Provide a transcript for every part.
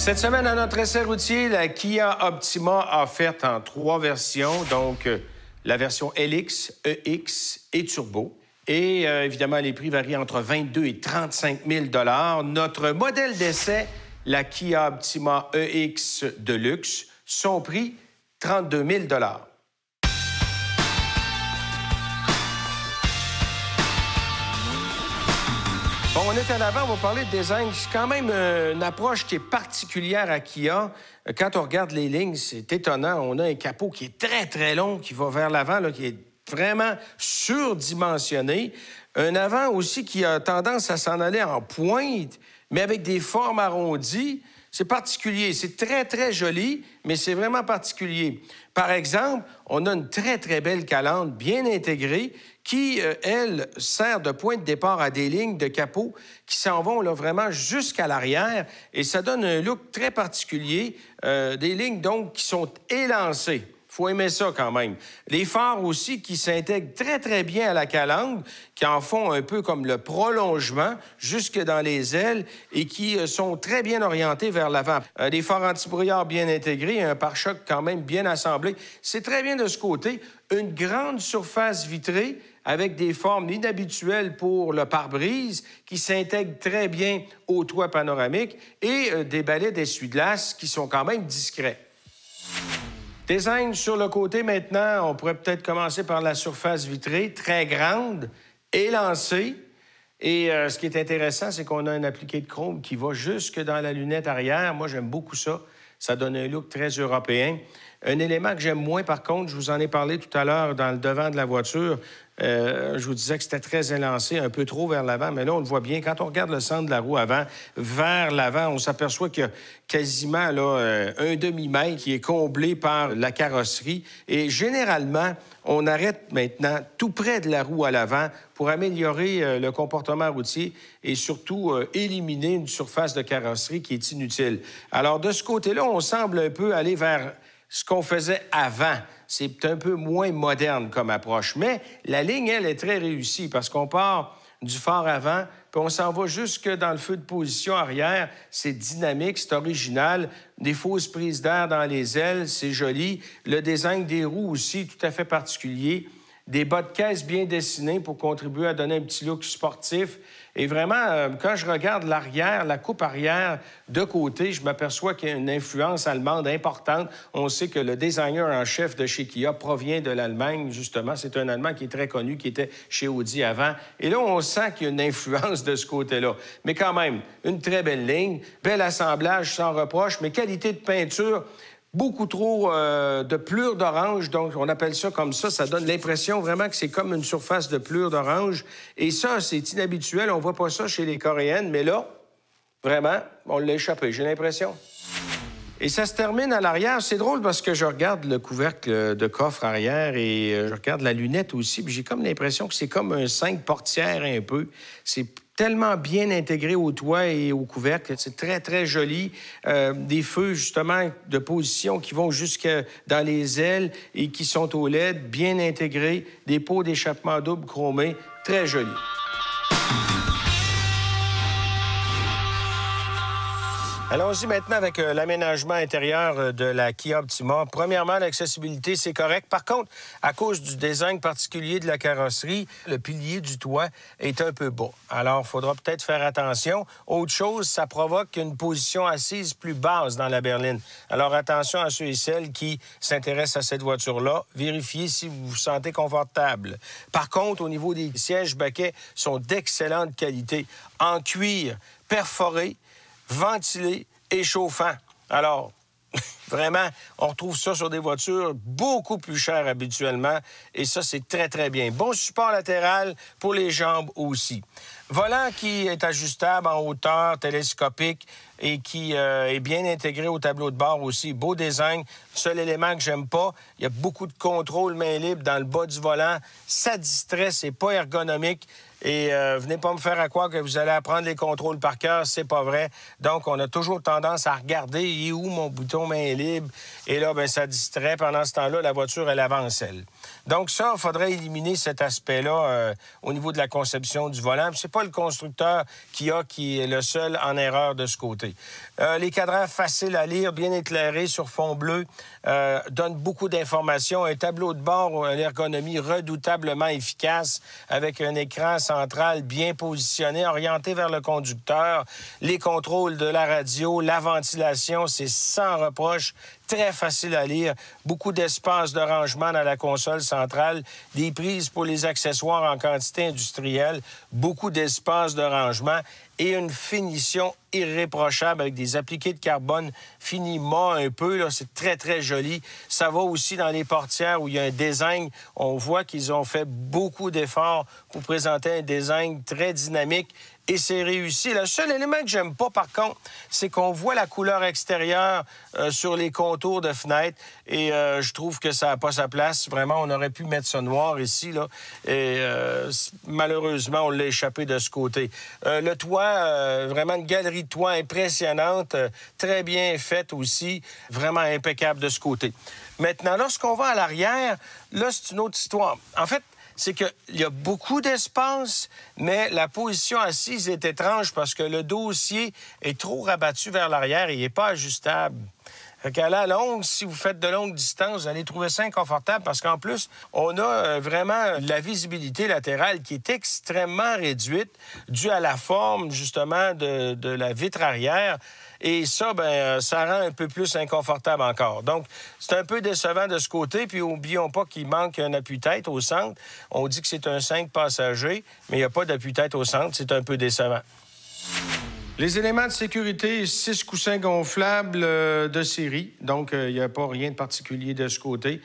Cette semaine, à notre essai routier, la Kia Optima offerte en 3 versions, donc la version LX, EX et Turbo. Et évidemment, les prix varient entre 22 000 et 35 000 $. Notre modèle d'essai, la Kia Optima EX Deluxe, son prix, 32 000 $. Bon, on est en avant, on va parler de design. C'est quand même une approche qui est particulière à Kia. Quand on regarde les lignes, c'est étonnant. On a un capot qui est très, très long, qui va vers l'avant, qui est vraiment surdimensionné. Un avant aussi qui a tendance à s'en aller en pointe, mais avec des formes arrondies. C'est particulier. C'est très, très joli, mais c'est vraiment particulier. Par exemple, on a une très, très belle calandre bien intégrée qui, elle, sert de point de départ à des lignes de capot qui s'en vont là, vraiment jusqu'à l'arrière. Et ça donne un look très particulier. Des lignes, donc, qui sont élancées. Il faut aimer ça quand même. Les phares aussi qui s'intègrent très, très bien à la calandre, qui en font un peu comme le prolongement jusque dans les ailes et qui sont très bien orientés vers l'avant. Des phares anti-brouillard bien intégrés, un pare-choc quand même bien assemblé. C'est très bien de ce côté. Une grande surface vitrée avec des formes inhabituelles pour le pare-brise qui s'intègrent très bien au toit panoramique et des balais d'essuie-glace qui sont quand même discrets. Design sur le côté maintenant, on pourrait peut-être commencer par la surface vitrée, très grande, élancée. Et ce qui est intéressant, c'est qu'on a un appliqué de chrome qui va jusque dans la lunette arrière. Moi, j'aime beaucoup ça. Ça donne un look très européen. Un élément que j'aime moins, par contre, je vous en ai parlé tout à l'heure dans le devant de la voiture. Je vous disais que c'était très élancé, un peu trop vers l'avant, mais là, on le voit bien. Quand on regarde le centre de la roue avant, vers l'avant, on s'aperçoit qu'il y a quasiment là, un demi-mètre qui est comblé par la carrosserie. Et généralement, on arrête maintenant tout près de la roue à l'avant pour améliorer le comportement routier et surtout éliminer une surface de carrosserie qui est inutile. Alors, de ce côté-là, on semble un peu aller vers ce qu'on faisait avant. C'est un peu moins moderne comme approche. Mais la ligne, elle, est très réussie parce qu'on part du phare avant, puis on s'en va jusque dans le feu de position arrière. C'est dynamique, c'est original. Des fausses prises d'air dans les ailes, c'est joli. Le design des roues aussi, tout à fait particulier. Des bas de caisse bien dessinés pour contribuer à donner un petit look sportif. Et vraiment, quand je regarde l'arrière, la coupe arrière de côté, je m'aperçois qu'il y a une influence allemande importante. On sait que le designer en chef de chez Kia provient de l'Allemagne, justement. C'est un Allemand qui est très connu, qui était chez Audi avant. Et là, on sent qu'il y a une influence de ce côté-là. Mais quand même, une très belle ligne, bel assemblage sans reproche, mais qualité de peinture... Beaucoup trop de pelure d'orange, donc on appelle ça comme ça. Ça donne l'impression vraiment que c'est comme une surface de pelure d'orange. Et ça, c'est inhabituel. On voit pas ça chez les Coréennes, mais là, vraiment, on l'a échappé, j'ai l'impression. Et ça se termine à l'arrière. C'est drôle parce que je regarde le couvercle de coffre arrière et je regarde la lunette aussi, puis j'ai comme l'impression que c'est comme un 5 portières un peu. C'est tellement bien intégré au toit et au couvercle. C'est très, très joli. Des feux, justement, de position qui vont jusque dans les ailes et qui sont au LED, bien intégrés. Des pots d'échappement double chromés. Très joli. Allons-y maintenant avec l'aménagement intérieur de la Kia Optima. Premièrement, l'accessibilité, c'est correct. Par contre, à cause du design particulier de la carrosserie, le pilier du toit est un peu bas. Alors, il faudra peut-être faire attention. Autre chose, ça provoque une position assise plus basse dans la berline. Alors, attention à ceux et celles qui s'intéressent à cette voiture-là. Vérifiez si vous vous sentez confortable. Par contre, au niveau des sièges baquets, sont d'excellente qualité. En cuir, perforé, ventilé et chauffant. Alors, vraiment, on retrouve ça sur des voitures beaucoup plus chères habituellement. Et ça, c'est très, très bien. Bon support latéral pour les jambes aussi. Volant qui est ajustable en hauteur, télescopique et qui est bien intégré au tableau de bord aussi. Beau design. Seul élément que j'aime pas, il y a beaucoup de contrôle main libre dans le bas du volant. Ça distrait, c'est pas ergonomique. Et venez pas me faire à croire que vous allez apprendre les contrôles par cœur, c'est pas vrai. Donc, on a toujours tendance à regarder, il est où mon bouton main libre? Et là, bien, ça distrait. Pendant ce temps-là, la voiture, elle avance, elle. Donc ça, il faudrait éliminer cet aspect-là au niveau de la conception du volant. C'est pas le constructeur qui est le seul en erreur de ce côté. Les cadrans faciles à lire, bien éclairés sur fond bleu, donnent beaucoup d'informations. Un tableau de bord, une ergonomie redoutablement efficace avec un écran central bien positionné, orienté vers le conducteur. Les contrôles de la radio, la ventilation, c'est sans reproche. Très facile à lire, beaucoup d'espace de rangement dans la console centrale, des prises pour les accessoires en quantité industrielle, beaucoup d'espace de rangement et une finition irréprochable avec des appliqués de carbone finis mat un peu. Là, c'est très, très joli. Ça va aussi dans les portières où il y a un design. On voit qu'ils ont fait beaucoup d'efforts pour présenter un design très dynamique. Et c'est réussi. Le seul élément que j'aime pas, par contre, c'est qu'on voit la couleur extérieure sur les contours de fenêtres. Et je trouve que ça n'a pas sa place. Vraiment, on aurait pu mettre ça noir ici, là. Et malheureusement, on l'a échappé de ce côté. Le toit, vraiment une galerie de toit impressionnante, très bien faite aussi. Vraiment impeccable de ce côté. Maintenant, lorsqu'on va à l'arrière, là, c'est une autre histoire. En fait, c'est qu'il y a beaucoup d'espace, mais la position assise est étrange parce que le dossier est trop rabattu vers l'arrière et il n'est pas ajustable. Fait qu'à la longue, si vous faites de longues distances, vous allez trouver ça inconfortable parce qu'en plus, on a vraiment la visibilité latérale qui est extrêmement réduite due à la forme, justement, de la vitre arrière. Et ça, bien, ça rend un peu plus inconfortable encore. Donc, c'est un peu décevant de ce côté. Puis, n'oublions pas qu'il manque un appui-tête au centre. On dit que c'est un 5 passagers, mais il n'y a pas d'appui-tête au centre. C'est un peu décevant. Les éléments de sécurité, 6 coussins gonflables de série. Donc, il n'y a pas rien de particulier de ce côté.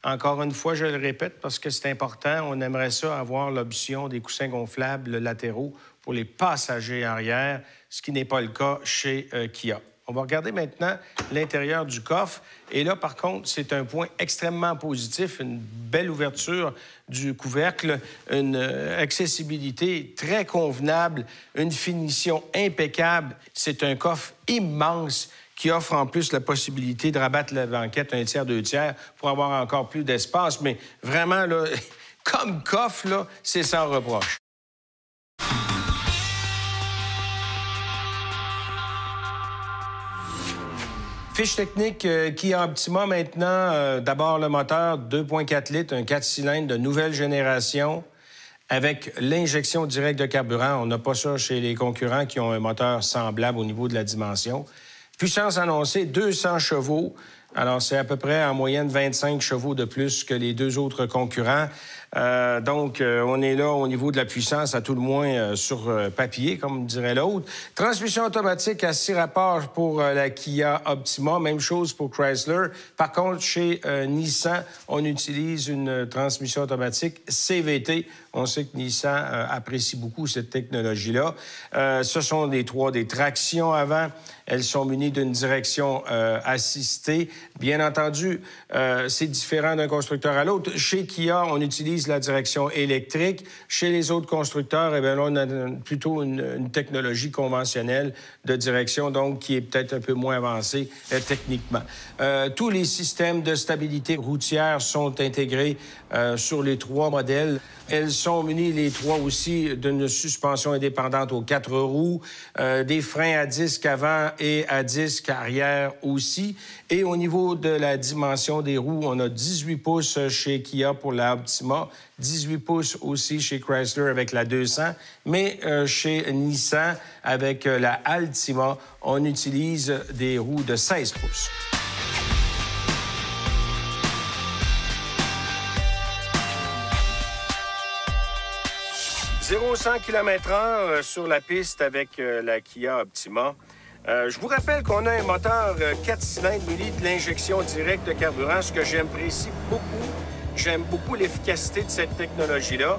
Encore une fois, je le répète parce que c'est important. On aimerait ça avoir l'option des coussins gonflables latéraux pour les passagers arrière, ce qui n'est pas le cas chez Kia. On va regarder maintenant l'intérieur du coffre. Et là, par contre, c'est un point extrêmement positif, une belle ouverture du couvercle, une accessibilité très convenable, une finition impeccable. C'est un coffre immense qui offre en plus la possibilité de rabattre la banquette un tiers, 2 tiers pour avoir encore plus d'espace. Mais vraiment, là, comme coffre, là, c'est sans reproche. Fiche technique Kia Optima maintenant. D'abord, le moteur 2,4 litres, un 4 cylindres de nouvelle génération avec l'injection directe de carburant. On n'a pas ça chez les concurrents qui ont un moteur semblable au niveau de la dimension. Puissance annoncée, 200 chevaux. Alors, c'est à peu près en moyenne 25 chevaux de plus que les deux autres concurrents. Donc, on est là au niveau de la puissance, à tout le moins sur papier, comme dirait l'autre. Transmission automatique à 6 rapports pour la Kia Optima. Même chose pour Chrysler. Par contre, chez Nissan, on utilise une transmission automatique CVT. On sait que Nissan apprécie beaucoup cette technologie-là. Ce sont des tractions avant. Elles sont munies d'une direction assistée. Bien entendu, c'est différent d'un constructeur à l'autre. Chez Kia, on utilise la direction électrique. Chez les autres constructeurs, eh bien, là, on a plutôt une technologie conventionnelle de direction, donc qui est peut-être un peu moins avancée techniquement. Tous les systèmes de stabilité routière sont intégrés sur les 3 modèles. Elles sont munies, les 3 aussi, d'une suspension indépendante aux 4 roues, des freins à disque avant et à disque arrière aussi. Et au niveau de la dimension des roues, on a 18 pouces chez Kia pour la Optima, 18 pouces aussi chez Chrysler avec la 200, mais chez Nissan avec la Altima, on utilise des roues de 16 pouces. 0-100 km/h sur la piste avec la Kia Optima. Je vous rappelle qu'on a un moteur 4 cylindres muni de l'injection directe de carburant, ce que j'apprécie beaucoup. J'aime beaucoup l'efficacité de cette technologie-là.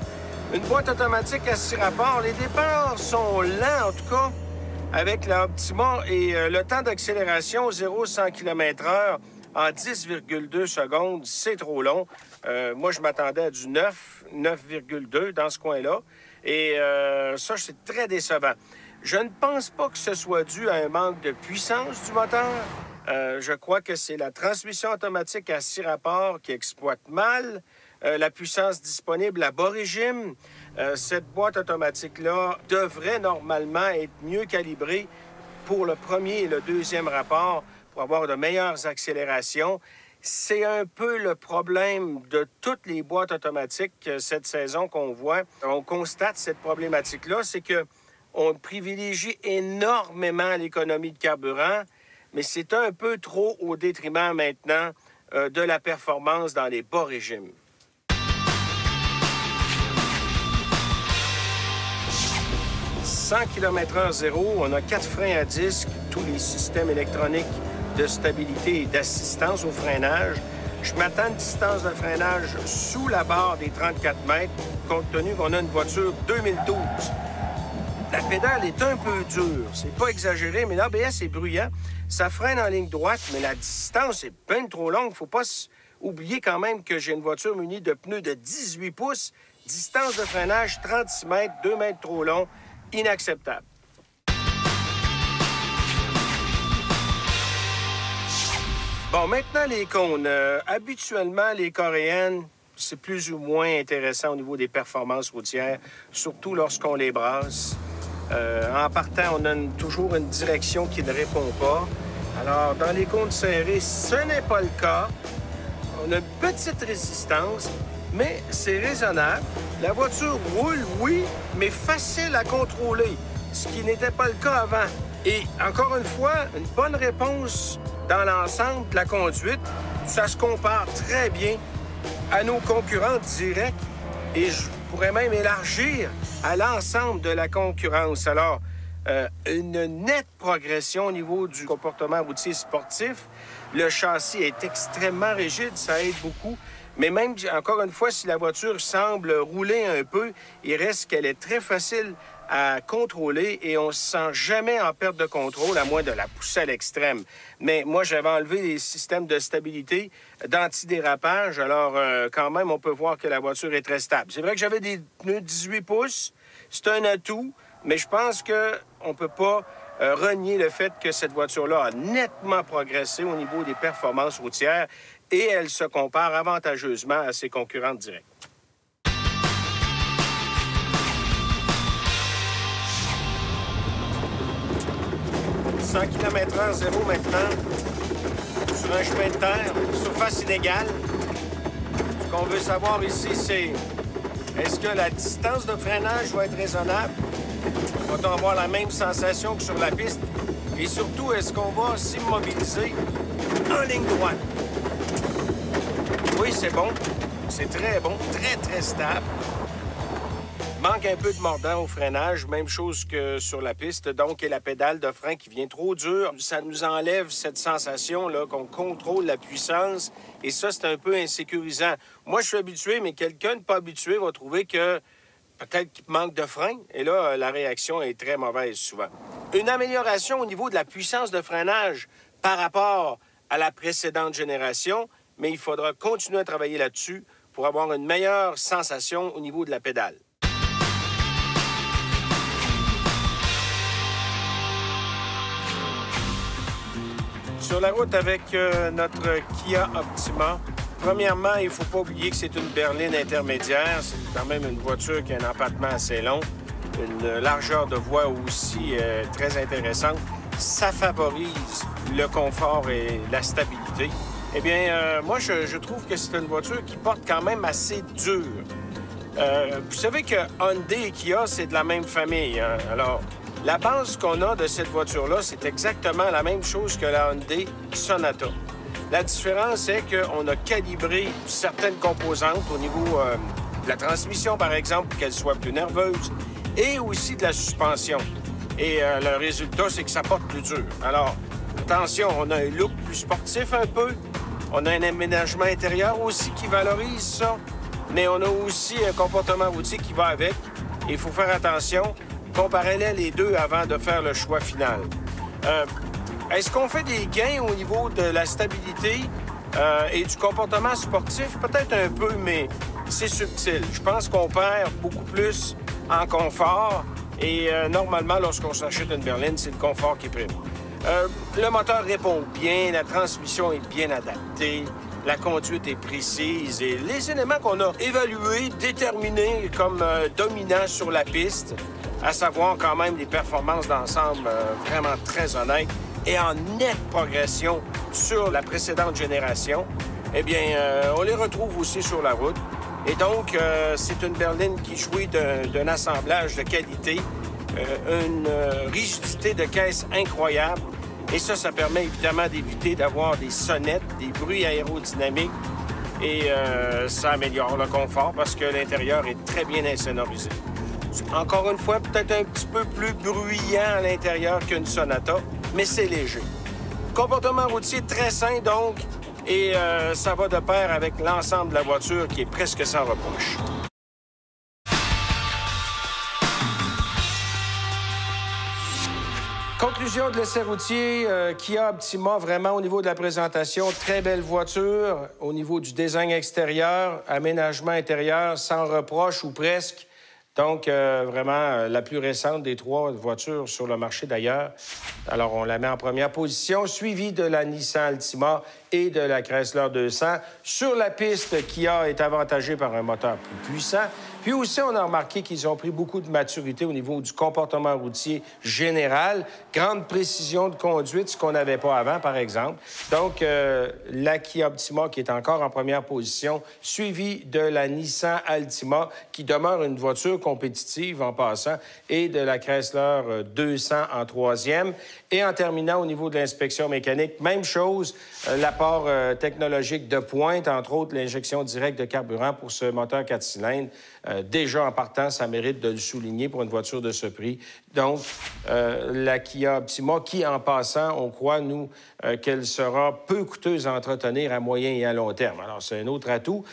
Une boîte automatique à 6 rapports. Les départs sont lents, en tout cas, avec la Optima. Et le temps d'accélération 0-100 km/h en 10,2 secondes, c'est trop long. Moi, je m'attendais à du 9,2 dans ce coin-là. Et ça, c'est très décevant. Je ne pense pas que ce soit dû à un manque de puissance du moteur. Je crois que c'est la transmission automatique à 6 rapports qui exploite mal. La puissance disponible à bas régime. Cette boîte automatique-là devrait normalement être mieux calibrée pour le premier et le deuxième rapport pour avoir de meilleures accélérations. C'est un peu le problème de toutes les boîtes automatiques cette saison qu'on voit. On constate cette problématique-là, c'est qu'on privilégie énormément l'économie de carburant, mais c'est un peu trop au détriment maintenant de la performance dans les bas régimes. 100 km/h zéro, on a 4 freins à disque, tous les systèmes électroniques de stabilité et d'assistance au freinage. Je m'attends à une distance de freinage sous la barre des 34 mètres, compte tenu qu'on a une voiture 2012. La pédale est un peu dure, c'est pas exagéré, mais l'ABS est bruyant. Ça freine en ligne droite, mais la distance est bien trop longue. Faut pas oublier quand même que j'ai une voiture munie de pneus de 18 pouces, distance de freinage 36 mètres, 2 mètres trop long, inacceptable. Bon, maintenant, les cônes. Habituellement, les coréennes, c'est plus ou moins intéressant au niveau des performances routières, surtout lorsqu'on les brasse. En partant, on a toujours une direction qui ne répond pas. Alors, dans les cônes serrés, ce n'est pas le cas. On a une petite résistance, mais c'est raisonnable. La voiture roule, oui, mais facile à contrôler, ce qui n'était pas le cas avant. Et encore une fois, une bonne réponse dans l'ensemble de la conduite. Ça se compare très bien à nos concurrents directs et je pourrais même élargir à l'ensemble de la concurrence. Alors, une nette progression au niveau du comportement routier sportif. Le châssis est extrêmement rigide, ça aide beaucoup. Mais même, encore une fois, si la voiture semble rouler un peu, il reste qu'elle est très facile à contrôler et on ne se sent jamais en perte de contrôle, à moins de la pousser à l'extrême. Mais moi, j'avais enlevé les systèmes de stabilité, d'antidérapage, alors quand même, on peut voir que la voiture est très stable. C'est vrai que j'avais des pneus de 18 pouces, c'est un atout, mais je pense qu'on ne peut pas renier le fait que cette voiture-là a nettement progressé au niveau des performances routières et elle se compare avantageusement à ses concurrentes directes. 100 km/h zéro maintenant, sur un chemin de terre, surface inégale. Ce qu'on veut savoir ici, c'est est-ce que la distance de freinage va être raisonnable? Va-t-on avoir la même sensation que sur la piste? Et surtout, est-ce qu'on va s'immobiliser en ligne droite? Oui, c'est bon. C'est très bon, très, très stable. Manque un peu de mordant au freinage, même chose que sur la piste, donc, et la pédale de frein qui vient trop dure. Ça nous enlève cette sensation-là qu'on contrôle la puissance, et ça, c'est un peu insécurisant. Moi, je suis habitué, mais quelqu'un de pas habitué va trouver que peut-être qu'il manque de frein, et là, la réaction est très mauvaise souvent. Une amélioration au niveau de la puissance de freinage par rapport à la précédente génération, mais il faudra continuer à travailler là-dessus pour avoir une meilleure sensation au niveau de la pédale. Sur la route avec notre Kia Optima, premièrement, il ne faut pas oublier que c'est une berline intermédiaire. C'est quand même une voiture qui a un empattement assez long, une largeur de voie aussi très intéressante. Ça favorise le confort et la stabilité. Eh bien, moi, je trouve que c'est une voiture qui porte quand même assez dur. Vous savez que Hyundai et Kia, c'est de la même famille, hein? Alors, la base qu'on a de cette voiture-là, c'est exactement la même chose que la Hyundai Sonata. La différence est qu'on a calibré certaines composantes au niveau de la transmission, par exemple, pour qu'elle soit plus nerveuse, et aussi de la suspension. Et le résultat, c'est que ça porte plus dur. Alors, attention, on a un look plus sportif un peu. On a un aménagement intérieur aussi qui valorise ça. Mais on a aussi un comportement routier qui va avec. Et il faut faire attention. Comparez-les les deux avant de faire le choix final. Est-ce qu'on fait des gains au niveau de la stabilité et du comportement sportif? Peut-être un peu, mais c'est subtil. Je pense qu'on perd beaucoup plus en confort. Et normalement, lorsqu'on s'achète une berline, c'est le confort qui prime. Le moteur répond bien, la transmission est bien adaptée, la conduite est précise et les éléments qu'on a évalués, déterminés comme dominants sur la piste, à savoir quand même des performances d'ensemble vraiment très honnêtes et en nette progression sur la précédente génération, eh bien, on les retrouve aussi sur la route. Et donc, c'est une berline qui jouit d'un assemblage de qualité, une rigidité de caisse incroyable. Et ça permet évidemment d'éviter d'avoir des sonnettes, des bruits aérodynamiques. Et ça améliore le confort parce que l'intérieur est très bien insonorisé. Encore une fois, peut-être un petit peu plus bruyant à l'intérieur qu'une Sonata, mais c'est léger. Comportement routier très sain, donc, et ça va de pair avec l'ensemble de la voiture qui est presque sans reproche. Conclusion de l'essai routier, Kia Optima, vraiment au niveau de la présentation, très belle voiture. Au niveau du design extérieur, aménagement intérieur, sans reproche ou presque. Donc, vraiment, la plus récente des trois voitures sur le marché d'ailleurs. Alors, on la met en première position, suivie de la Nissan Altima et de la Chrysler 200. Sur la piste, Kia est avantagée par un moteur plus puissant. Puis aussi, on a remarqué qu'ils ont pris beaucoup de maturité au niveau du comportement routier général. Grande précision de conduite, ce qu'on n'avait pas avant, par exemple. Donc, la Kia Optima qui est encore en première position, suivie de la Nissan Altima, qui demeure une voiture compétitive en passant, et de la Chrysler 200 en troisième. Et en terminant, au niveau de l'inspection mécanique, même chose, l'apport technologique de pointe, entre autres l'injection directe de carburant pour ce moteur 4 cylindres. Déjà, en partant, ça mérite de le souligner pour une voiture de ce prix. Donc, la Kia Optima, qui, en passant, on croit, nous, qu'elle sera peu coûteuse à entretenir à moyen et à long terme. Alors, c'est un autre atout.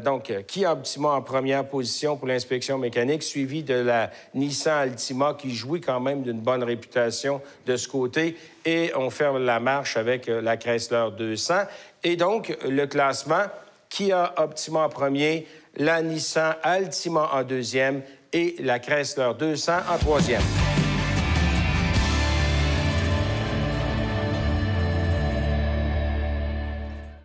Donc, Kia Optima en première position pour l'inspection mécanique, suivi de la Nissan Altima, qui jouit quand même d'une bonne réputation de ce côté. Et on ferme la marche avec la Chrysler 200. Et donc, le classement, Kia Optima en premier, la Nissan Altima en deuxième et la Chrysler 200 en troisième.